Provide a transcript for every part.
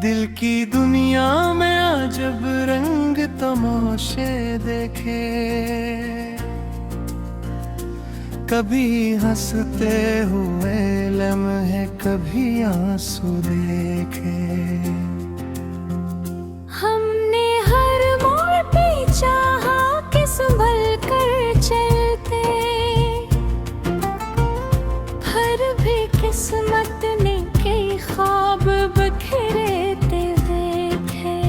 दिल की दुनिया में अजब रंग तमाशे देखे, कभी हंसते हुए लम्हे कभी आंसू देखे। हमने हर मोड़ पे चाहा कि संभल कर चलते, हर भी किस्मत ने कई ख्वाब बिखरेते देखे।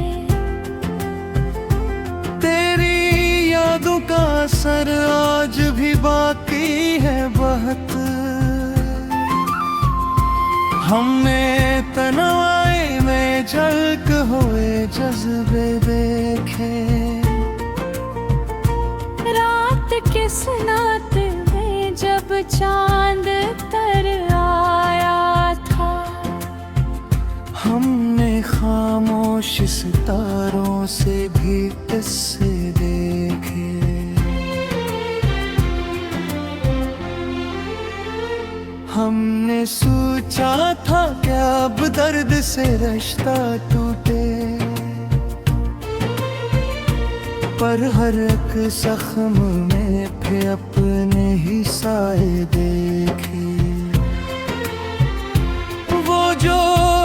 तेरी यादों का असर आज भी बाकी है बहुत, हमने तन्हाई में झलक हुए जज्बे देखे। रात के नात में जब चांद तर आया था, हमने खामोश सितारों से भी किस्से देखे। हमने सोचा था क्या अब दर्द से रिश्ता टूटे, पर हर एक जख्म में फिर अपने ही साए देखे। वो जो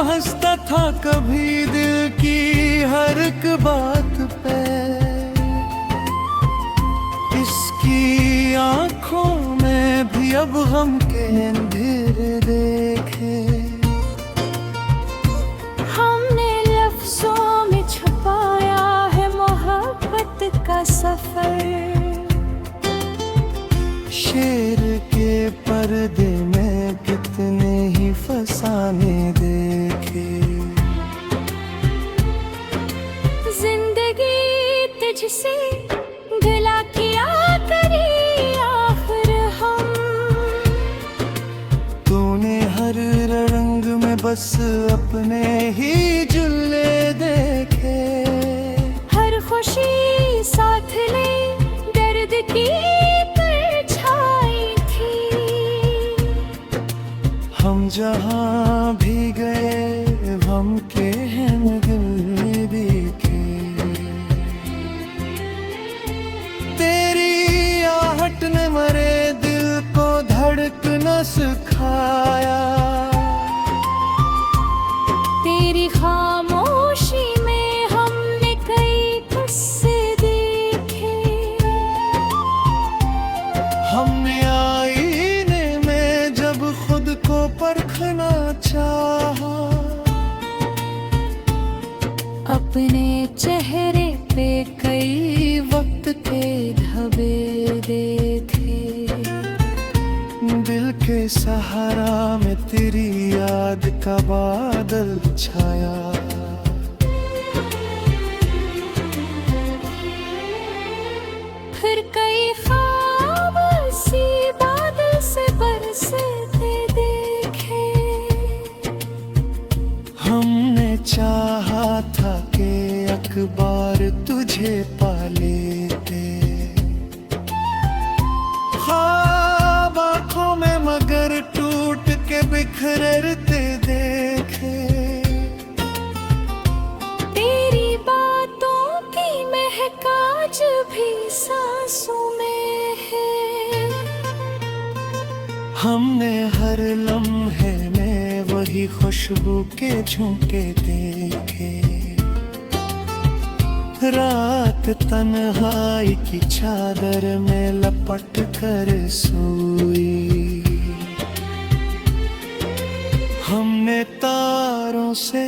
हंसता था कभी दिल की हर एक बात पे, इसकी आंखों में भी अब हम के अंधेरे देखे। हमने लफ्जों में छुपाया है मोहब्बत का सफर, शेर के पर्दे में कितने ही फसाने देखे। जिंदगी तुझसे गिला किया करी आखिर हम, तूने हर रंग में बस अपने ही जुल्ले देखे। हर खुशी साथ ले दर्द की परछाई थी। हम जहाँ भी गए हम के हैं दिल दिखे। तेरी आहट ने मरे दिल को धड़कना सिखाया, तेरी खामोशी में हमने कई किस्से देखे। हमने आईने में जब खुद को परखना चाहा, अपने चेहरे पे कई वक्त के धब्बे देखे। दिल के सहारा में तेरी याद का बादल छाया। फिर कई ख्वाब सी बादल से बरसते देखे। हमने चाहा था कि अखबार तुझे पा लेते, ख्वाब आँखों में मगर टूट के बिखरते देखे। तेरी बातों की महक आज भी सांसों में है। हमने हर लम्हे में वही खुशबू के झोंके देखे। रात तन्हाई की चादर में लपट कर सोई, हमने तारों से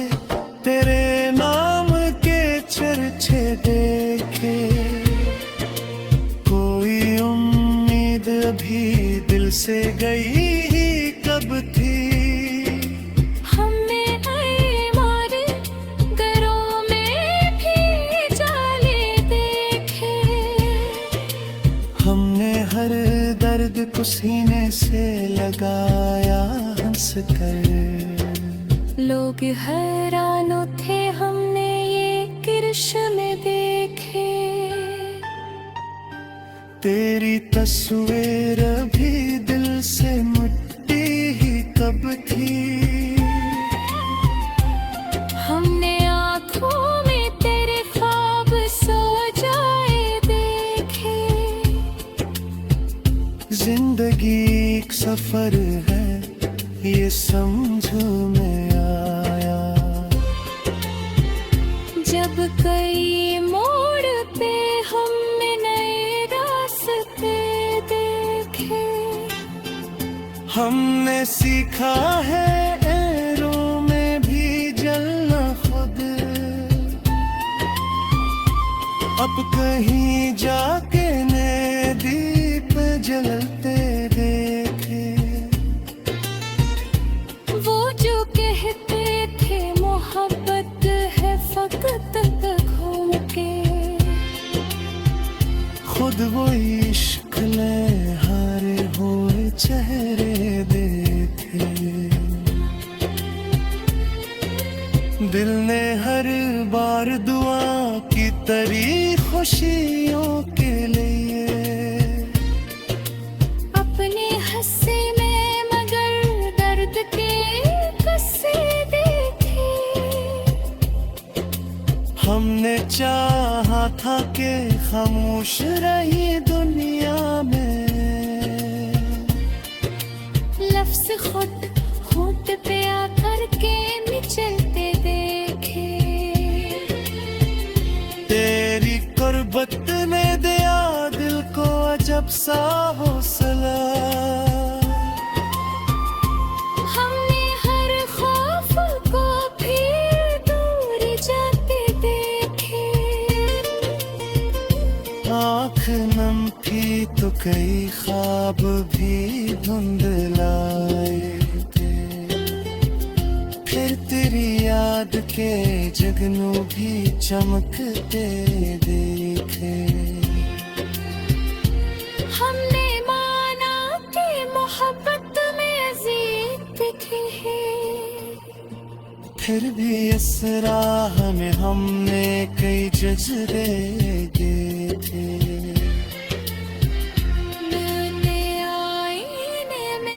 तेरे नाम के चर्चे देखे। कोई उम्मीद अभी दिल से गई ही कब थी, हमने मारे घरों में भी जाले देखे। हमने हर दर्द को सीने से लगाया हंस कर। लोग हैरान थे हमने ये करिश्मे देखे। तेरी तस्वीर भी दिल से मिट्टी ही कब थी। हमने सफर है ये समझ में आया। जब कई मोड़ पे हमने नए रास्ते देखे, हमने सीखा है एरों में भी जलना खुद। अब कहीं जाके नए दीप जलते देखे। वो जो कहते थे मोहब्बत है फकत घूम के, खुद वो इश्क में हारे हुए चेहरे देखे। दिल ने हर बार दुआ की तरी खुशियों के लिए, अपने हंसे में मगर दर्द के कस्से देखे। हमने चाहा था कि खामोश रही दुनिया में, लफ्ज़ खुद होंठ पे आकर के मिचलते देखे। तेरी कुर्बत ने दिया दिल को अजब सा हौसला। हमने हर खौफ को फिर दूर जाते देखे। आँख नम थी तो कई ख्वाब भी धुंधलाए थे, फिर तेरी याद के जगनू भी चमकते देखे। हमने माना कि मोहब्बत में अजीब दिखे है, फिर भी इस राह में हमने कई जज्बे देखे। मैंने आईने में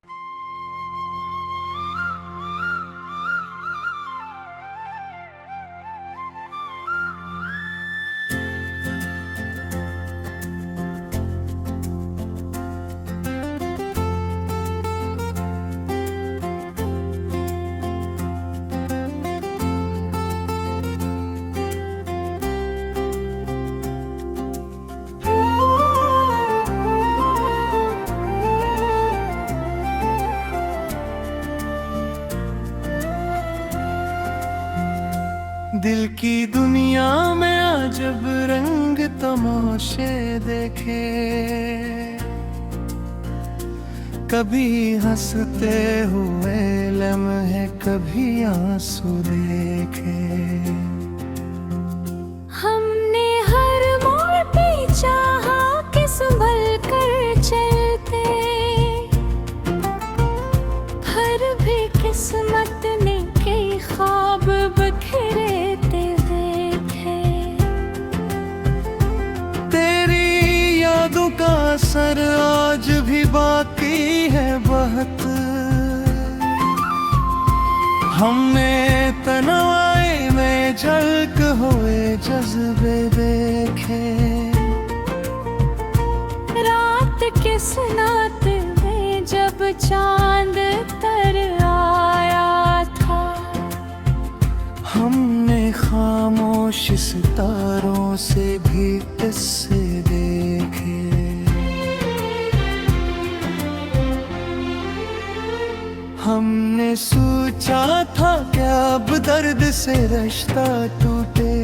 दिल की दुनिया में अजब रंग तमाशे देखे। कभी हंसते हुए लम्हे कभी आंसू देखे। हमने हर मोड़ पे चाहा कि संभल कर चलते, हर भी किस्मत ने कई ख्वाब बखेरते देखे। तेरी यादों का असर आज भी बाकी है बहुत। हमने तन्हाई में झलक हुए जज्बे देखे। रात के सनात में जब चांद तर आया था, हमने खामोश सितारों से भी किस्से देखे। हमने सोचा था क्या अब दर्द से रिश्ता टूटे,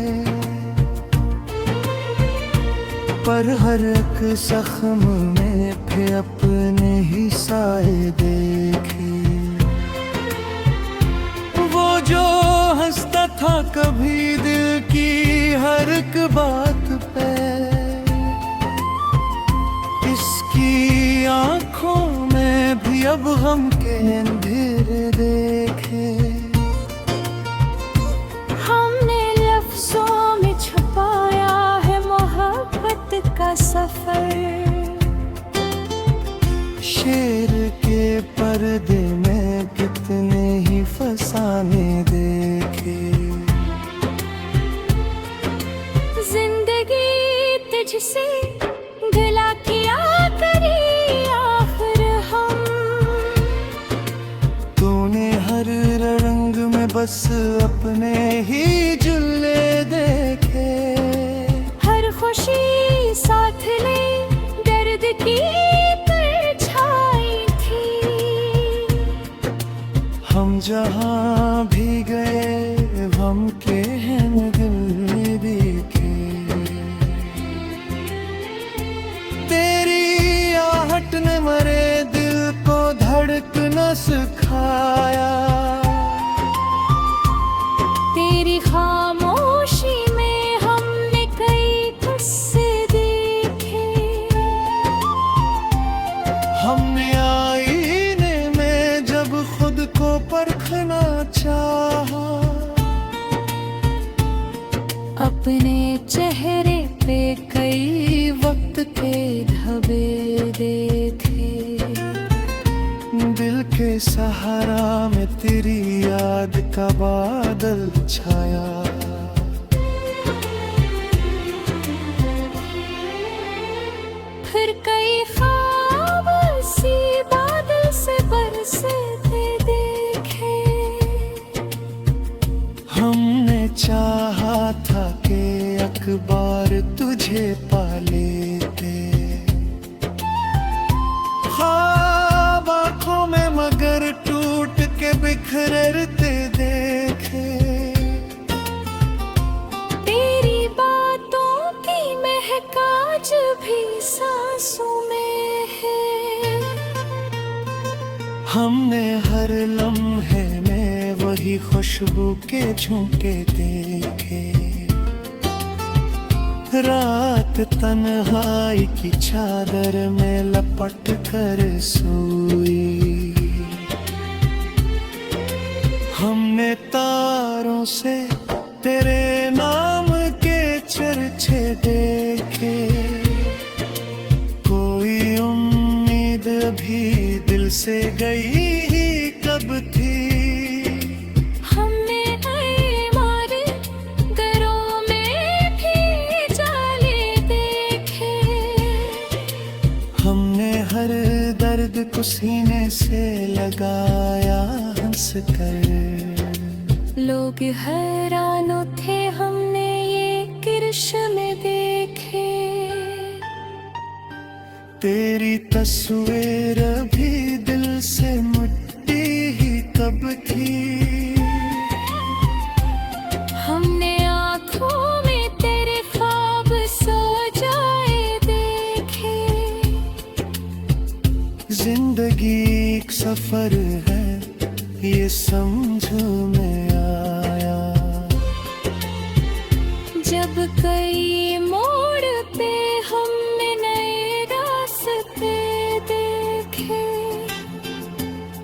पर हर एक जख्म में फिर अपने ही साए देखे। वो जो हंसता था कभी दिल की हर एक बात पे, इसकी आंखों में भी अब हम के अंधेरे देखे। हमने लफ्जों में छुपाया है मोहब्बत का सफर। शेर के पर्दे में कितने ही फसाने देखे। जिंदगी तुझसे गिला किया करी आखिर हम, बस अपने ही जुल्ले देखे। हर खुशी साथ ले दर्द की परछाई थी। हम जहाँ भी गए हम के हैं दिल दिखे। तेरी आहट ने मरे दिल को धड़कना सिखाया। तेरी खामोशी में हमने कई किस्से देखे। हमने आईने में जब खुद को परखना चाहा। अपने चेहरे पे कई वक्त के धब्बे देखे। दिल के सहारा में तेरी याद का बादल छाया। फिर कई ख्वाब सी बादल से बरसते देखे। हमने चाहा था कि अखबार तुझे पा लेते। ख्वाब आँखों में मगर टूट के बिखरते देखे। तेरी बातों की महक आज भी सांसों में है। हमने हर लम्हे में वही खुशबू के झोंके देखे। रात तन्हाई की चादर में लपट कर सोई। हमने तारों से तेरे नाम के चर्चे देखे। कोई उम्मीद भी दिल से गई ही कब थी। हमने मारे घरों में भी जाले देखे। हमने हर दर्द को सीने से लगाया हंस कर। लोग हैरान थे हमने ये किरश्मे देखे। तेरी तस्वीर भी दिल से मिट्टी ही तब थी। हमने आँखों में तेरे ख्वाब सो जाए देखे। जिंदगी एक सफर है ये समझ में आया। जब कई मोड़ पे हमने नए रास्ते देखे।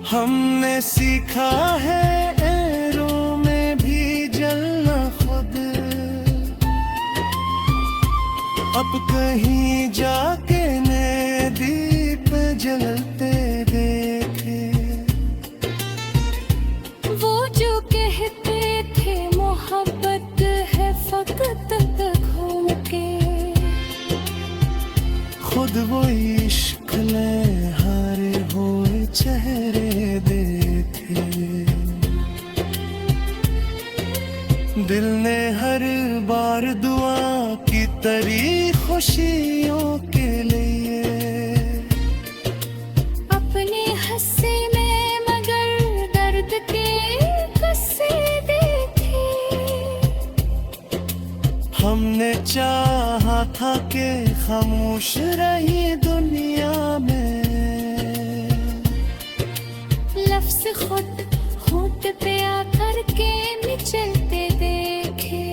हमने सीखा है ऐरों में भी जलना खुद। अब कहीं जाके नए दीप जलते देखे। वो जो कहते थे मोहब्बत है फकत घूम के। खुद वो इश्क ले हारे हुए चेहरे देखे। दिल ने हर बार दुआ की तरी खुशियों के लिए। अपने हंसे में मगर दर्द के किस्से देखे। हमने चाहा था कि खामोश रही दुनिया में। लफ्ज़ खुद होंठ पे आकर के निचलते देखे।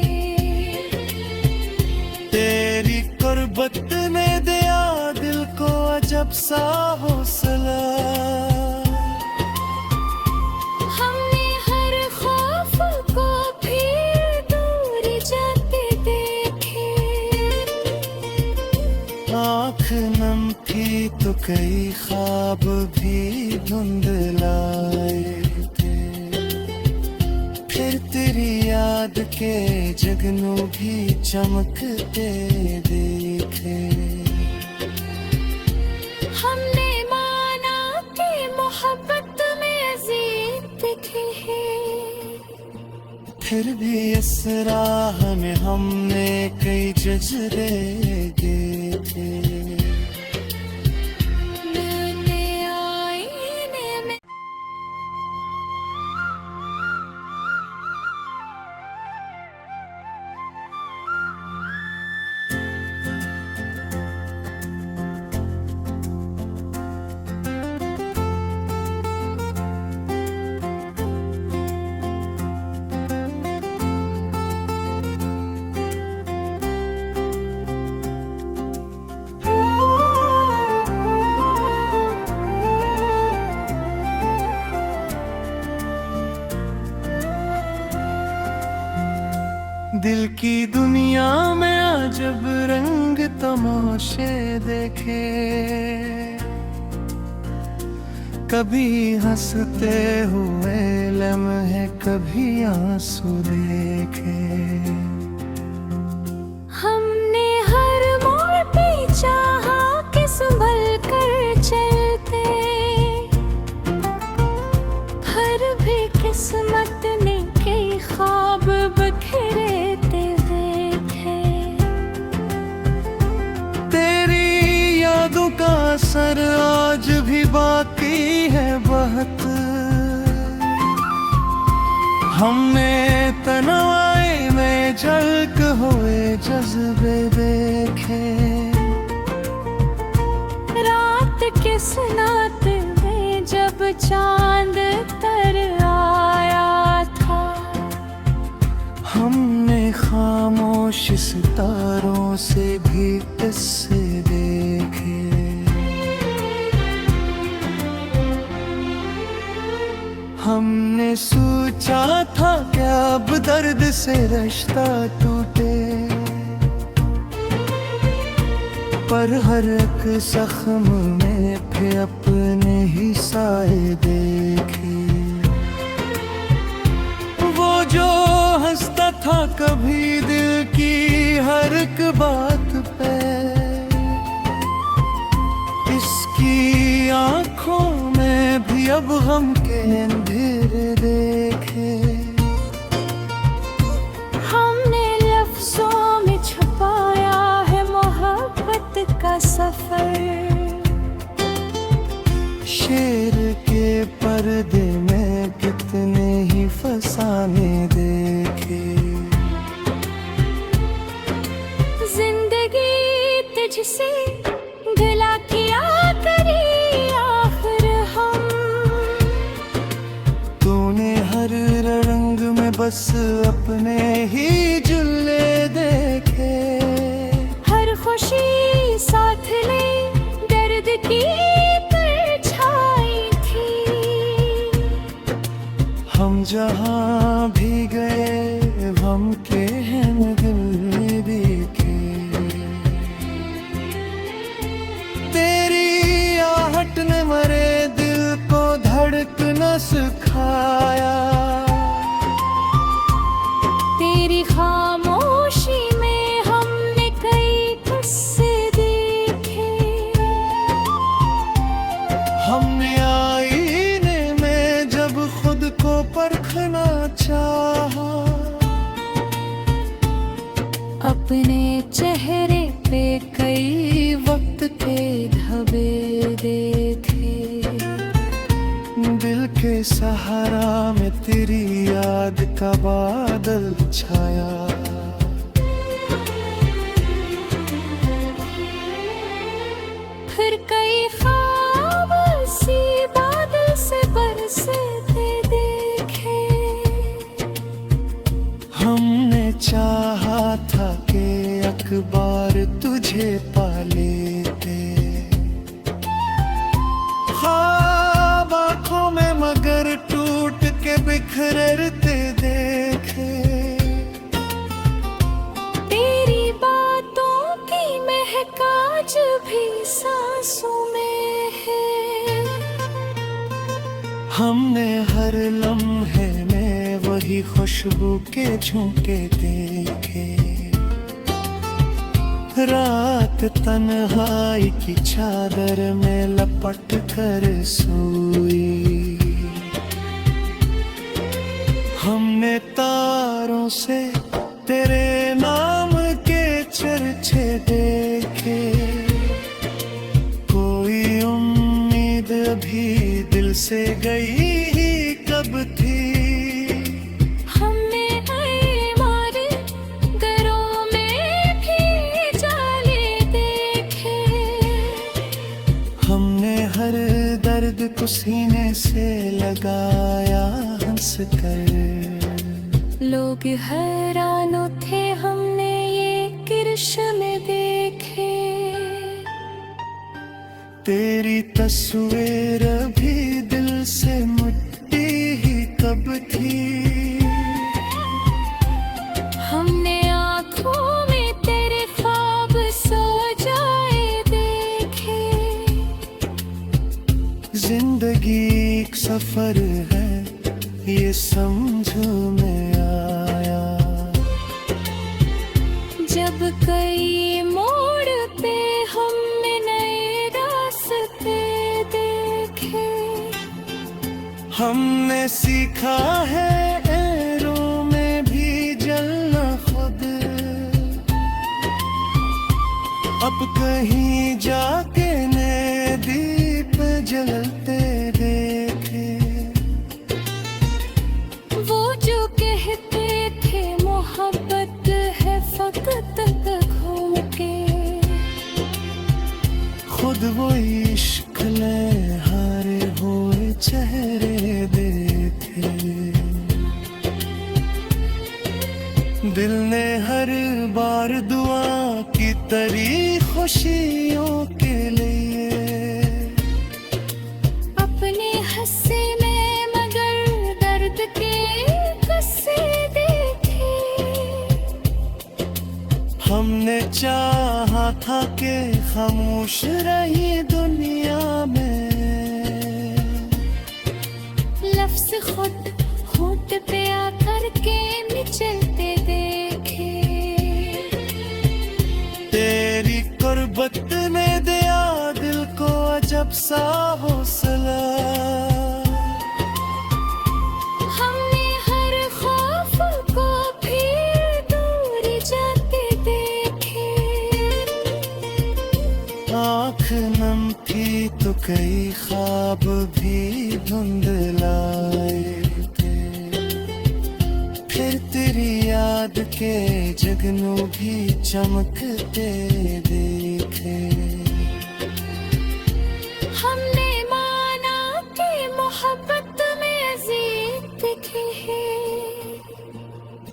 तेरी कुर्बत ने दिया दिल को अजब सा हौसला। हमने हर खौफ को फिर दूर जाते देखे। आँख नम थी तो कई ख्वाब भी धुंधलाए थे। फिर तेरी याद के जगनू भी चमकते देखे। हमने माना कि मोहब्बत में अजीब दिखे है। फिर भी इस राह में हमने कई जजरे देखे। मैंने आईने में दिल की दुनिया में अजब रंग तमाशे देखे, कभी हंसते हुए लम्हे कभी आंसू देखे। हमने हर मोड़ पे चाहा कि संभल कर चलते, हर भी किस्मत ने कई ख्वाब बखेरते देखे। तेरी यादों का असर आज भी बाकी है बहुत, हमने तन्हाई में झलक हुए जज्बे देखे। रात के सनात में जब चांद तर आया था, हमने खामोश सितारों से भी किस्से देखे। हमने सोचा था क्या अब दर्द से रिश्ता टूटे, पर हर एक जख्म में फिर अपने ही साए देखे। वो जो हंसता था कभी दिल की हर एक बात पे, इसकी आंखों में भी अब गम के अंधेरे देखे। हमने लफ्जों में छुपाया है मोहब्बत का सफर, शेर के पर्दे में कितने ही फसाने देखे। जिंदगी तुझसे गिला किया करी आखिर हम, तूने हर रंग में बस अपने ही जुल्ले देखे। हर खुशी साथ ले दर्द की परछाई थी। हम जहाँ भी गए हम के हैं दिल दिखे। तेरी आहट ने मरे दिल को धड़कना सिखाया, तेरी खामोशी में हमने कई किस्से देखे। हमने आईने में जब खुद को परखना चाहा, अपने चेहरे पे कई वक्त के धब्बे देखे। दिल के सहारा में तेरी याद का बादल छाया। फिर कई ख्वाब सी बादल से बरसते देखे। हमने चाहा था कि अखबार तुझे पा लेते, ख्वाब आँखों में मगर टूट के बिखरते देखे। तेरी बातों की महक आज भी सांसों में है। हमने हर लम्हे में वही खुशबू के झोंके देखे। रात तन्हाई की चादर में लपट कर सोई, हमने तार से तेरे नाम के चर्चे देखे। कोई उम्मीद अभी दिल से गई ही कब थी। हमने हमारे घरों में भी जाले देखे। हमने हर दर्द को सीने से लगाया हंस कर। लोग हैरान थे हमने ये कृष्ण देखे। तेरी तस्वीर भी दिल से मिटती ही कब थी। हमने आँखों में तेरे ख्वाब सो जाए देखे। जिंदगी एक सफर है ये समझ में आया। जब कई मोड़ पे हमने नए रास्ते देखे। हमने सीखा है एरों में भी जलना खुद। अब कहीं जाके नए दीप जलते देखे। वो जो कहते थे मोहब्बत है फकत घूम के। खुद वो इश्क में हारे हुए चेहरे देखे। दिल ने हर बार दुआ की तरी खुशियों के लिए। अपने हंसे में मगर दर्द के कस्से देखे। हमने चाहा था कि खामोश रही दुनिया में। लफ्ज़ खुद होंठ पे आकर के निचलते देखे। तेरी कुर्बत ने दिया दिल को अजब सा हौसला। हमने हर खौफ को फिर दूर जाते देखे। आँख नम थी तो कई ख्वाब भी धुंधलाए थे। फिर तेरी याद के जगनू भी चमकते देखे। हमने माना कि मोहब्बत में अजीब दिखे है।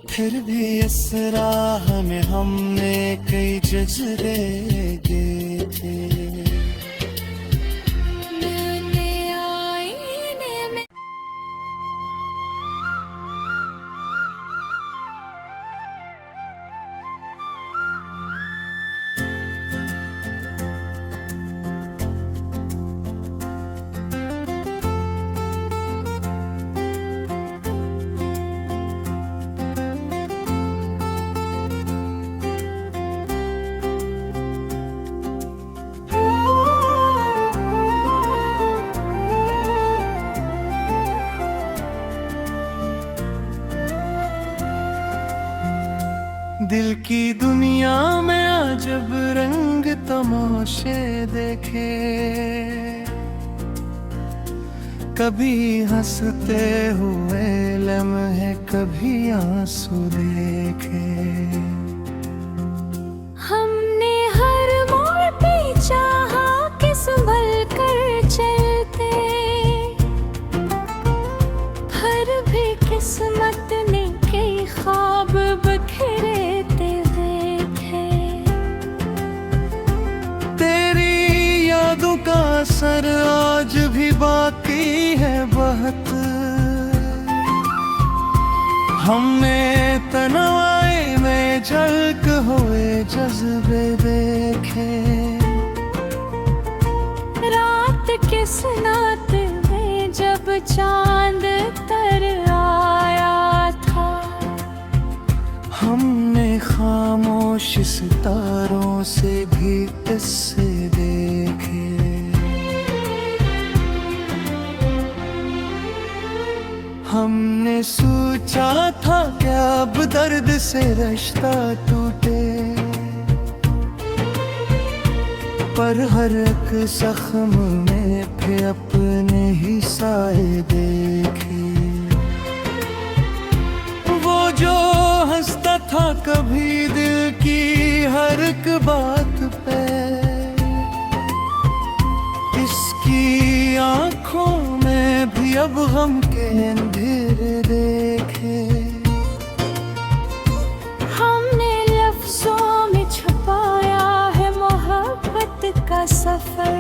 फिर भी इस राह में हमने कई जज्बे देखे। मैंने आईने में दिल की दुनिया में अजब रंग तमाशे देखे। कभी हंसते हुए लम्हे कभी आंसू देखे। हमने हर मोड़ पे चाहा कि संभल कर चलते। हर भी किस्मत ने कई ख्वाब बखेरते देखे। तेरी यादों का असर आज भी बाकी है बहुत। हमने तन्हाई में झलक हुए जज्बे देखे। रात के सनात में जब चांद तर आया था। हमने खामोश सितारों से भी किस्से देखे। हमने सोचा था क्या अब दर्द से रिश्ता टूटे, पर हर एक जख्म में फिर अपने ही साए देखे। वो जो हंसता था कभी दिल की हर एक बात पे, इसकी आंखों में भी अब गम के अंधेरे देखे। हमने लफ्जों में छुपाया है मोहब्बत का सफर,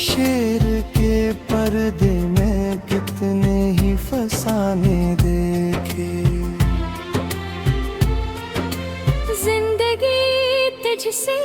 शेर के पर्दे में कितने ही फसाने देखे। जिंदगी तुझसे